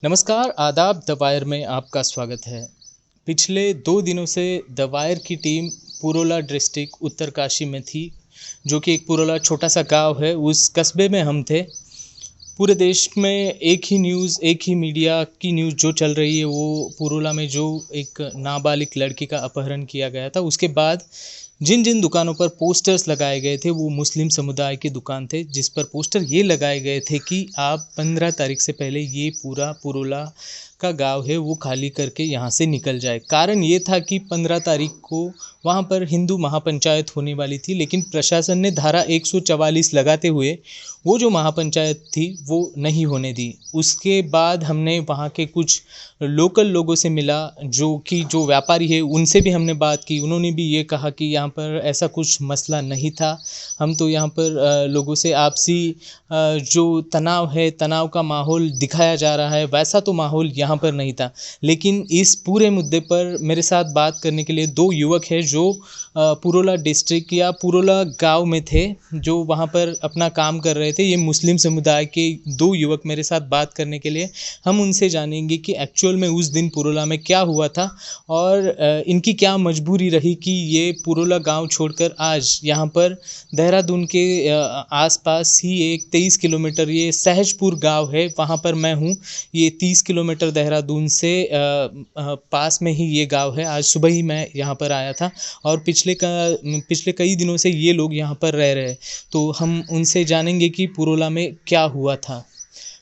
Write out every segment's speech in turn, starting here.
नमस्कार, आदाब the wire में आपका स्वागत है। पिछले 2 दिनों से द वायर की टीम पुरोला डिस्ट्रिक्ट उत्तरकाशी में थी, जो कि एक पुरोला छोटा-सा गाँव है। उस कस्बे में हम थे। पूरे देश में एक ही न्यूज़, एक ही मीडिया की न्यूज़ जो चल रही है, वो पुरोला में जो एक नाबालिग लड़की का अपहरण किया गया था। उसके बाद जिन-जिन दुकानों पर पोस्टर्स लगाए गए थे, वो मुस्लिम समुदाय की दुकान थे, जिस पर पोस्टर ये लगाए गए थे कि आप 15 तारीख से पहले ये पूरा पुरोला का गाँव है, वो खाली करके यहाँ से निकल जाए। कारण ये था कि 15 तारीख को वहाँ पर हिंदू महापंचायत होने वाली थी, लेकिन प्रशासन ने धारा 144 लगाते हुए वो जो महापंचायत थी, वो नहीं होने दी। उसके बाद हमने वहाँ के कुछ लोकल लोगों से मिला, जो व्यापारी है, उनसे भी हमने बात की। उन्होंने भी ये कहा कि यहाँ पर ऐसा कुछ मसला नहीं था। हम तो यहाँ पर लोगों से आपसी जो तनाव है, तनाव का माहौल दिखाया जा रहा है, वैसा तो माहौल यहाँ पर नहीं था। लेकिन इस पूरे मुद्दे पर मेरे साथ बात करने के लिए 2 युवक हैं जो पुरोला डिस्ट्रिक्ट या पुरोला गाँव में थे, जो वहाँ पर अपना काम कर रहे थे। ये मुस्लिम समुदाय के 2 युवक मेरे साथ बात करने के लिए। हम उनसे जानेंगे कि एक्चुअल में उस दिन पुरोला में क्या हुआ था और इनकी क्या मजबूरी रही कि ये पुरोला गाँव छोड़कर आज यहाँ पर देहरादून के आसपास ही एक 23 किलोमीटर ये सहजपुर गाँव है, वहाँ पर मैं हूँ। ये 30 किलोमीटर देहरादून से पास में ही ये गाँव है। आज सुबह ही मैं यहाँ पर आया था और पिछले कई दिनों से ये लोग यहाँ पर रह रहे हैं। तो हम उनसे जानेंगे कि पुरोला में क्या हुआ था।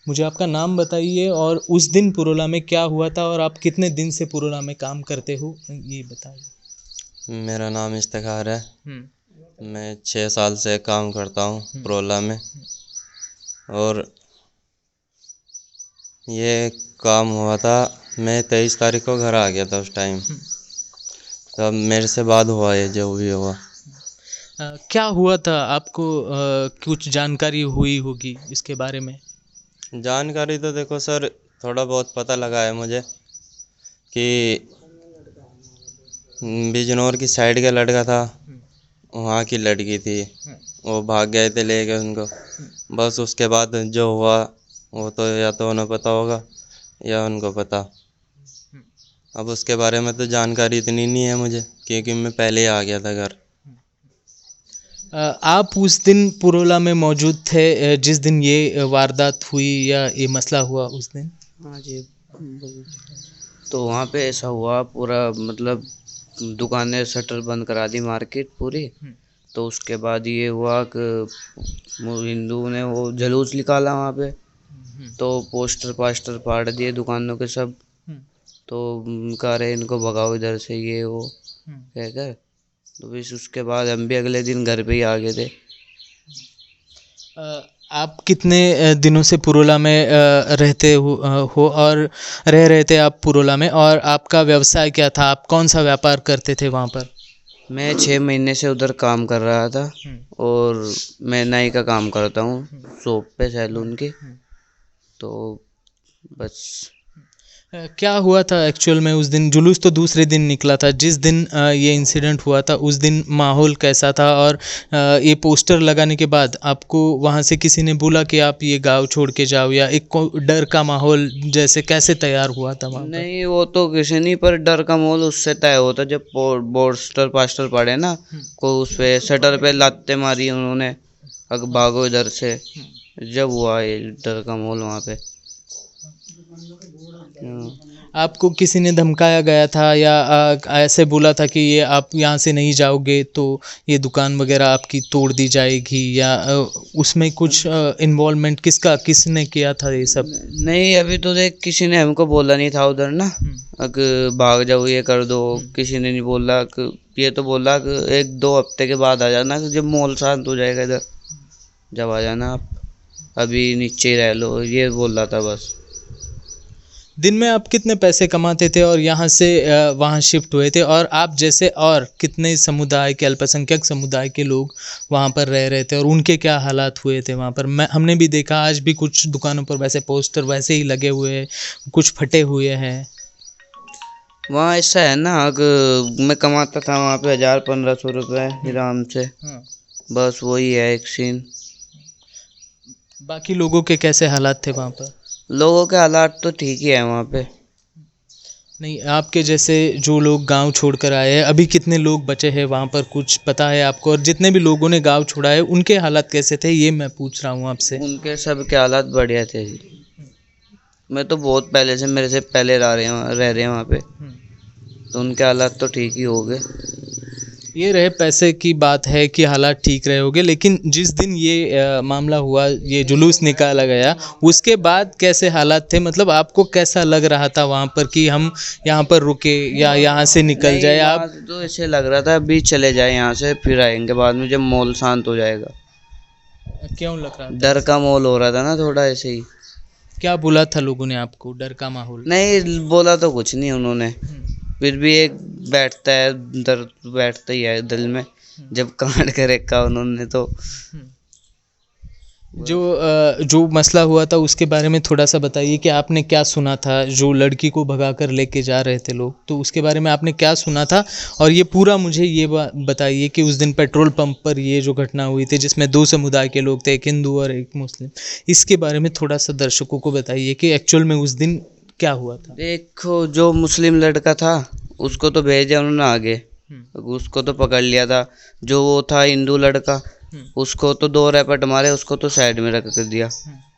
मुझे आपका नाम बताइए और उस दिन पुरोला में क्या हुआ था और आप कितने दिन से पुरोला में काम करते हो, ये बताइए। मेरा नाम इफ्तिखार है। हम्म। मैं 6 साल से काम करता हूँ पुरोला में। और ये काम हुआ था, मैं 23 तारीख को घर आ गया था उस टाइम। तब मेरे से बाद हुआ ये जो भी हुआ। क्या हुआ था आपको, कुछ जानकारी हुई होगी इसके बारे में? जानकारी तो देखो सर, थोड़ा बहुत पता लगा है मुझे कि बिजनौर की साइड का लड़का था, वहाँ की लड़की थी, वो भाग गए थे लेके उनको। बस उसके बाद जो हुआ वो तो या तो उन्हें पता होगा या उनको पता। अब उसके बारे में तो जानकारी इतनी नहीं है मुझे, क्योंकि मैं पहले ही आ गया था घर। आप उस दिन पुरोला में मौजूद थे, जिस दिन ये वारदात हुई या ये मसला हुआ उस दिन? हाँ जी। तो वहाँ पे ऐसा हुआ, पूरा मतलब दुकानें शटर बंद करा दी, मार्केट पूरी। तो उसके बाद ये हुआ कि वो हिंदू ने वो जुलूस निकाला वहाँ पे। तो पोस्टर पास्टर फाड़ दिए दुकानों के सब। तो कह रहे इनको भगाओ इधर से, ये वो कहकर। तो फिर उसके बाद हम भी अगले दिन घर पे ही आ गए थे। आप कितने दिनों से पुरोला में रहते हो और रह रहे थे आप पुरोला में, और आपका व्यवसाय क्या था? आप कौन सा व्यापार करते थे वहाँ पर? मैं 6 महीने से उधर काम कर रहा था और मैं नाई का काम करता हूँ शॉप पे, सैलून की। तो बस। क्या हुआ था एक्चुअल में उस दिन? जुलूस तो दूसरे दिन निकला था, जिस दिन ये इंसिडेंट हुआ था उस दिन माहौल कैसा था? और ये पोस्टर लगाने के बाद आपको वहाँ से किसी ने बोला कि आप ये गांव छोड़ के जाओ, या एक डर का माहौल जैसे कैसे तैयार हुआ था वहाँ पर? नहीं, वो तो किसी नहीं, पर डर का माहौल उससे तय होता जब पोस्टर पास्टर पड़े ना, को उस पे शटर पे लाते मारी उन्होंने, अब भागो इधर से। जब हुआ ये डर का माहौल वहाँ पे। आपको किसी ने धमकाया गया था या ऐसे बोला था कि ये आप यहाँ से नहीं जाओगे तो ये दुकान वगैरह आपकी तोड़ दी जाएगी, या उसमें कुछ इन्वॉल्वमेंट किसने किया था ये सब? नहीं, अभी तो देख किसी ने हमको बोला नहीं था उधर ना, कि भाग जाओ ये कर दो। किसी ने नहीं बोला कि, ये तो बोला कि 1-2 हफ्ते के बाद आ जाना, जब माहौल शांत हो जाएगा इधर, जब आ जाना आप, अभी नीचे ही रह लो, ये बोल रहा था बस। दिन में आप कितने पैसे कमाते थे और यहाँ से वहाँ शिफ्ट हुए थे? और आप जैसे और कितने समुदाय के, अल्पसंख्यक समुदाय के लोग वहाँ पर रह रहे थे और उनके क्या हालात हुए थे वहाँ पर? हमने भी देखा, आज भी कुछ दुकानों पर वैसे पोस्टर वैसे ही लगे हुए हैं, कुछ फटे हुए हैं। वहाँ ऐसा है ना, कि मैं कमाता था वहाँ पे 1000-1500 रुपये आराम से। बस वही है एक सीन। बाकी लोगों के कैसे हालात थे वहाँ पर? लोगों के हालात तो ठीक ही है वहाँ पे। नहीं, आपके जैसे जो लोग गांव छोड़कर आए हैं, अभी कितने लोग बचे हैं वहाँ पर, कुछ पता है आपको? और जितने भी लोगों ने गांव छोड़ा है उनके हालात कैसे थे, ये मैं पूछ रहा हूँ आपसे। उनके सब के हालात बढ़िया थे जी। मैं तो बहुत पहले से, मेरे से पहले रह रहे हैं वहाँ पे, तो उनके हालात तो ठीक ही हो गए। ये रहे पैसे की बात है कि हालात ठीक रहे होंगे, लेकिन जिस दिन ये मामला हुआ, ये जुलूस निकाला गया, उसके बाद कैसे हालात थे? मतलब आपको कैसा लग रहा था वहाँ पर कि हम यहाँ पर रुके या यहाँ से निकल नहीं, जाए वहाँ आप? से तो ऐसे लग रहा था अभी चले जाए यहाँ से, फिर आएंगे बाद में जब माहौल शांत हो जाएगा। क्यों लग रहा था? डर का माहौल हो रहा था ना थोड़ा ऐसे ही। क्या बोला था लोगों ने आपको, डर का माहौल? नहीं बोला तो कुछ नहीं उन्होंने, फिर भी एक बैठता है, दर्द बैठता ही है दिल में जब कांड के रखा उन्होंने तो। जो मसला हुआ था उसके बारे में थोड़ा सा बताइए कि आपने क्या सुना था? जो लड़की को भगाकर लेके जा रहे थे लोग, तो उसके बारे में आपने क्या सुना था? और ये पूरा मुझे ये बताइए कि उस दिन पेट्रोल पंप पर ये जो घटना हुई थी जिसमें दो समुदाय के लोग थे, एक हिंदू और एक मुस्लिम, इसके बारे में थोड़ा सा दर्शकों को बताइए कि एक्चुअल में उस दिन क्या हुआ था। देखो, जो मुस्लिम लड़का था उसको तो भेजा उन्होंने आगे, उसको तो पकड़ लिया था। जो वो था हिंदू लड़का, उसको तो 2 रैपट मारे, उसको तो साइड में रख कर दिया,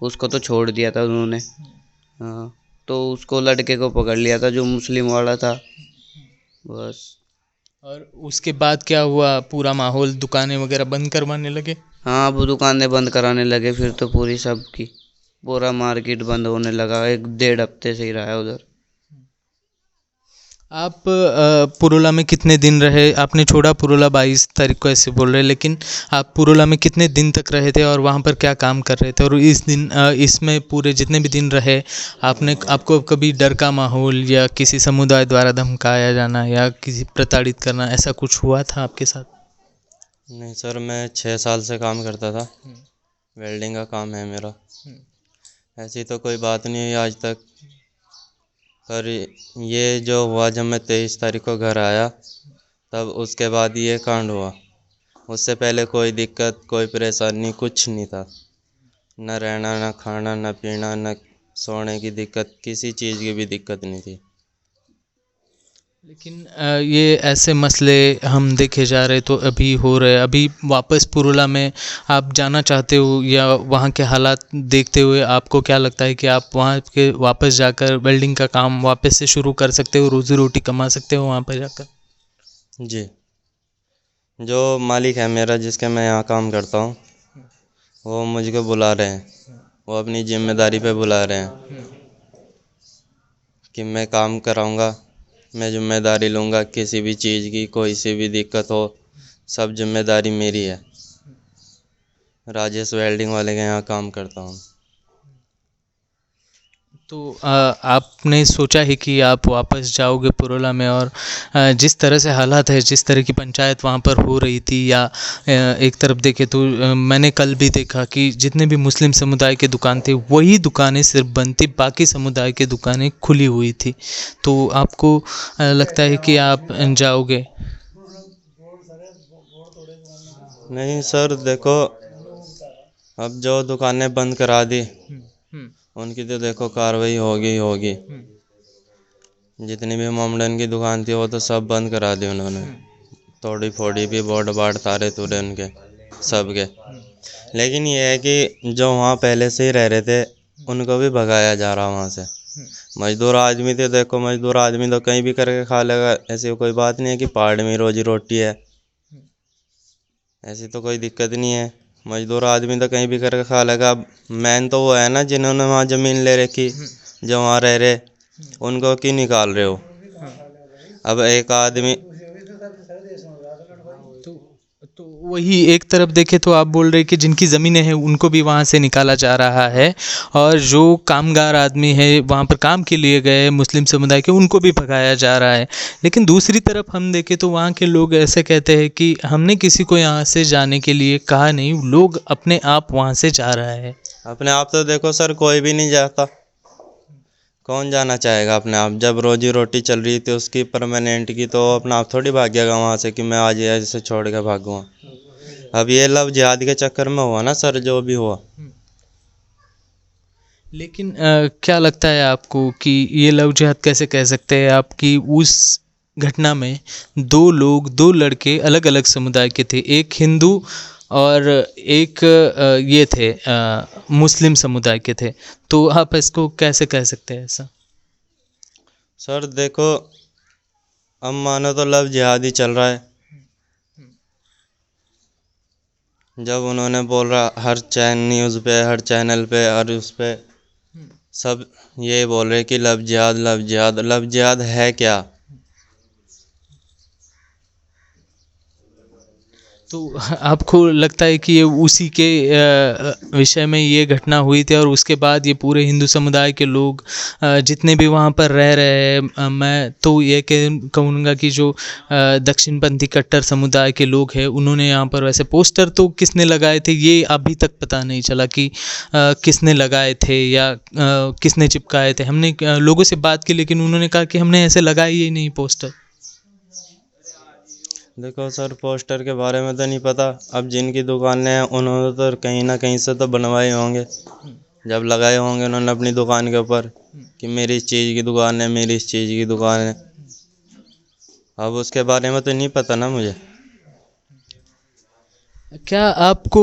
उसको तो छोड़ दिया था उन्होंने। हाँ, तो उसको लड़के को पकड़ लिया था जो मुस्लिम वाला था, बस। और उसके बाद क्या हुआ? पूरा माहौल, दुकानें वगैरह बंद करवाने लगे? हाँ, वो दुकानें बंद कराने लगे फिर तो पूरी सबकी, पूरा मार्केट बंद होने लगा। 1-1.5 हफ्ते से ही रहा है उधर। आप पुरोला में कितने दिन रहे? आपने छोड़ा पुरोला 22 तारीख को ऐसे बोल रहे हैं, लेकिन आप पुरोला में कितने दिन तक रहे थे और वहाँ पर क्या काम कर रहे थे? और इस दिन इसमें पूरे जितने भी दिन रहे, आपको कभी डर का माहौल या किसी समुदाय द्वारा धमकाया जाना या किसी प्रताड़ित करना, ऐसा कुछ हुआ था आपके साथ? नहीं सर, मैं 6 साल से काम करता था, वेल्डिंग का काम है मेरा। ऐसी तो कोई बात नहीं हुई आज तक, पर ये जो हुआ जब मैं 23 तारीख को घर आया, तब उसके बाद ये कांड हुआ। उससे पहले कोई दिक्कत, कोई परेशानी कुछ नहीं था, न रहना, न खाना, न पीना, न सोने की दिक्कत, किसी चीज़ की भी दिक्कत नहीं थी। लेकिन ये ऐसे मसले हम देखे जा रहे तो अभी हो रहे। अभी वापस पुरोला में आप जाना चाहते हो, या वहाँ के हालात देखते हुए आपको क्या लगता है कि आप वहाँ के वापस जाकर वेल्डिंग का काम वापस से शुरू कर सकते हो, रोज़ी रोटी कमा सकते हो वहाँ पर जाकर? जी, जो मालिक है मेरा, जिसके मैं यहाँ काम करता हूँ, वो मुझको बुला रहे हैं, वो अपनी जिम्मेदारी पे बुला रहे हैं कि मैं काम कराऊंगा, मैं जिम्मेदारी लूँगा, किसी भी चीज़ की कोई सी भी दिक्कत हो, सब जिम्मेदारी मेरी है। राजेश वेल्डिंग वाले के यहाँ काम करता हूँ। तो आपने सोचा है कि आप वापस जाओगे पुरोला में, और जिस तरह से हालात है, जिस तरह की पंचायत वहाँ पर हो रही थी, या एक तरफ देखे तो मैंने कल भी देखा कि जितने भी मुस्लिम समुदाय के दुकान थे वही दुकानें सिर्फ बंद थी, बाकी समुदाय की दुकानें खुली हुई थी। तो आपको लगता है कि आप जाओगे? नहीं सर, देखो, अब जो दुकानें बंद करा दी उनकी तो देखो कार्रवाई होगी। जितनी भी मोमडन की दुकान थी वो तो सब बंद करा दी उन्होंने, तोड़ी फोड़ी भी, बोर्ड बाड़ तारे तुरे उनके सब के। लेकिन ये है कि जो वहाँ पहले से ही रह रहे थे उनको भी भगाया जा रहा वहाँ से। मजदूर आदमी थे, देखो मजदूर आदमी तो कहीं भी करके खा लेगा, ऐसी कोई बात नहीं है कि पहाड़ में रोजी रोटी है, ऐसी तो कोई दिक्कत नहीं है। मजदूर आदमी तो कहीं भी करके खा लेगा। मेन तो वो है ना जिन्होंने वहाँ ज़मीन ले रखी, जो वहाँ रह रहे, उनको क्यों निकाल रहे हो? अब एक आदमी तो वही एक तरफ देखे तो आप बोल रहे कि जिनकी ज़मीनें हैं उनको भी वहाँ से निकाला जा रहा है, और जो कामगार आदमी है वहाँ पर काम के लिए गए मुस्लिम समुदाय के, उनको भी भगाया जा रहा है। लेकिन दूसरी तरफ हम देखें तो वहाँ के लोग ऐसे कहते हैं कि हमने किसी को यहाँ से जाने के लिए कहा नहीं, लोग अपने आप वहाँ से जा रहा है। अपने आप तो देखो सर, कोई भी नहीं जाता, कौन जाना चाहेगा अपने आप? जब रोजी रोटी चल रही थी उसकी परमानेंट की, तो अपना आप थोड़ी भागेगा वहाँ से कि मैं आज ऐसे छोड़ के भागूँगा। अब ये लव जिहाद के चक्कर में हुआ ना सर, जो भी हुआ, लेकिन क्या लगता है आपको कि ये लव जिहाद कैसे कह सकते हैं आप कि उस घटना में दो लड़के अलग अलग समुदाय के थे, एक हिंदू और एक ये थे मुस्लिम समुदाय के थे, तो आप इसको कैसे कह सकते हैं ऐसा? सर देखो, अब मानो तो लव जिहाद ही चल रहा है। जब उन्होंने बोल रहा हर न्यूज़ पे, हर चैनल पे, हर उस पे सब ये बोल रहे कि लव जिहाद, लव जिहाद। लव जिहाद है क्या? तो आपको लगता है कि ये उसी के विषय में ये घटना हुई थी और उसके बाद ये पूरे हिंदू समुदाय के लोग जितने भी वहाँ पर रह रहे हैं, मैं तो ये कहूँगा कि जो दक्षिणपंथी कट्टर समुदाय के लोग हैं उन्होंने यहाँ पर वैसे पोस्टर तो किसने लगाए थे ये अभी तक पता नहीं चला कि किसने लगाए थे या किसने चिपकाए थे। हमने लोगों से बात की लेकिन उन्होंने कहा कि हमने ऐसे लगाए ही नहीं पोस्टर। देखो सर, पोस्टर के बारे में तो नहीं पता। अब जिनकी दुकानें हैं उन्होंने तो कहीं ना कहीं से तो बनवाए होंगे, जब लगाए होंगे उन्होंने अपनी दुकान के ऊपर कि मेरी इस चीज़ की दुकान है, मेरी इस चीज़ की दुकान है। अब उसके बारे में तो नहीं पता ना मुझे। क्या आपको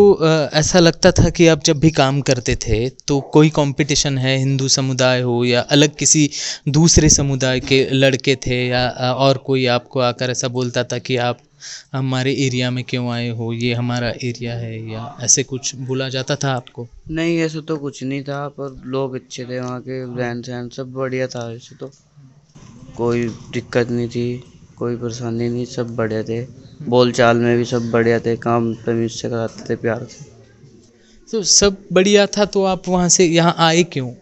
ऐसा लगता था कि आप जब भी काम करते थे तो कोई कंपटीशन है, हिंदू समुदाय हो या अलग किसी दूसरे समुदाय के लड़के थे या और कोई आपको आकर ऐसा बोलता था कि आप हमारे एरिया में क्यों आए हो, ये हमारा एरिया है, या ऐसे कुछ बोला जाता था आपको? नहीं, ऐसा तो कुछ नहीं था, पर लोग अच्छे थे, वहाँ के रहन सहन सब बढ़िया था। ऐसे तो कोई दिक्कत नहीं थी, कोई परेशानी नहीं, सब बढ़िया थे। बोल चाल में भी सब बढ़िया थे, काम तमीज से कराते थे, प्यार से। तो सब बढ़िया था तो आप वहाँ से यहाँ आए क्यों?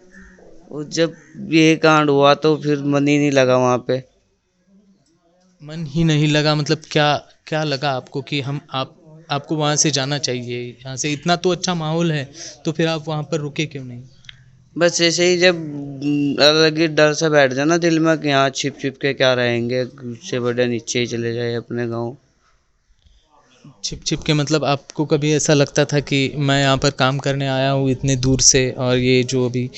और जब ये कांड हुआ तो फिर मन ही नहीं लगा वहाँ पे। मन ही नहीं लगा मतलब क्या क्या लगा आपको कि आपको वहाँ से जाना चाहिए, यहाँ से इतना तो अच्छा माहौल है तो फिर आप वहाँ पर रुके क्यों नहीं? बस ऐसे ही जब अलग ही डर सा बैठ जाना दिल में कि यहाँ छिप छिप के क्या रहेंगे, उससे बढ़िया नीचे ही चले जाए अपने गाँव। छिप छिप के मतलब आपको कभी ऐसा लगता था कि मैं यहाँ पर काम करने आया हूँ इतने दूर से और ये जो अभी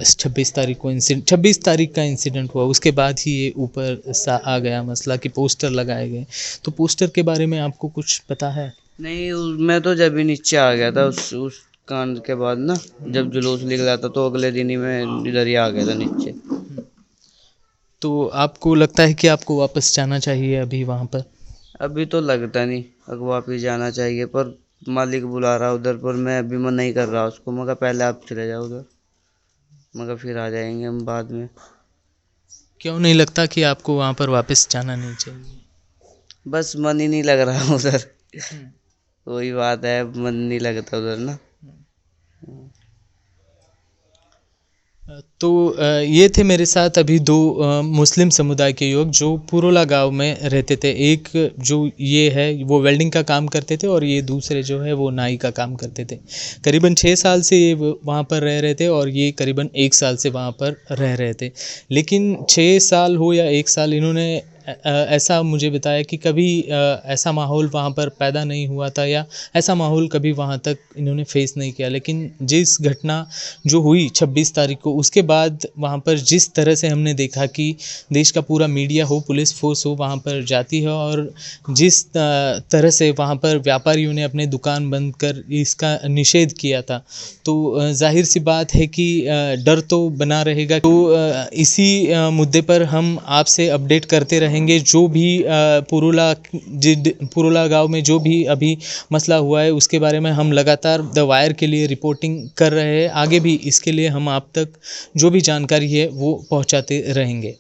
26 तारीख का इंसिडेंट हुआ उसके बाद ही ये ऊपर सा आ गया मसला कि पोस्टर लगाए गए, तो पोस्टर के बारे में आपको कुछ पता है? नहीं, मैं तो जब ही नीचे आ गया था उस कांड के बाद ना, जब जुलूस निकला था तो अगले दिन ही मैं इधर ही आ गया था नीचे। तो आपको लगता है कि आपको वापस जाना चाहिए अभी वहाँ पर? अभी तो लगता नहीं, अब वापिस जाना चाहिए, पर मालिक बुला रहा उधर, पर मैं अभी मन नहीं कर रहा उसको। मगर पहले आप चले जाओ उधर, मगर फिर आ जाएंगे हम बाद में। क्यों नहीं लगता कि आपको वहाँ पर वापस जाना नहीं चाहिए? बस मन ही नहीं लग रहा उधर। वही बात है, मन नहीं लगता उधर ना। तो ये थे मेरे साथ अभी दो मुस्लिम समुदाय के युवक जो पुरोला गांव में रहते थे। एक जो ये है वो वेल्डिंग का काम करते थे और ये दूसरे जो है वो नाई का काम करते थे। करीबन 6 साल से ये वहाँ पर रह रहे थे और ये करीबन 1 साल से वहाँ पर रह रहे थे। लेकिन 6 साल हो या 1 साल, इन्होंने ऐसा मुझे बताया कि कभी ऐसा माहौल वहाँ पर पैदा नहीं हुआ था या ऐसा माहौल कभी वहाँ तक इन्होंने फेस नहीं किया। लेकिन जिस घटना जो हुई 26 तारीख को, उसके बाद वहाँ पर जिस तरह से हमने देखा कि देश का पूरा मीडिया हो, पुलिस फोर्स हो वहाँ पर जाती है और जिस तरह से वहाँ पर व्यापारियों ने अपने दुकान बंद कर इसका निषेध किया था, तो जाहिर सी बात है कि डर तो बना रहेगा। तो इसी मुद्दे पर हम आपसे अपडेट करते रहेंगे। जो भी पुरोला गांव में जो भी अभी मसला हुआ है उसके बारे में हम लगातार द वायर के लिए रिपोर्टिंग कर रहे हैं। आगे भी इसके लिए हम आप तक जो भी जानकारी है वो पहुंचाते रहेंगे।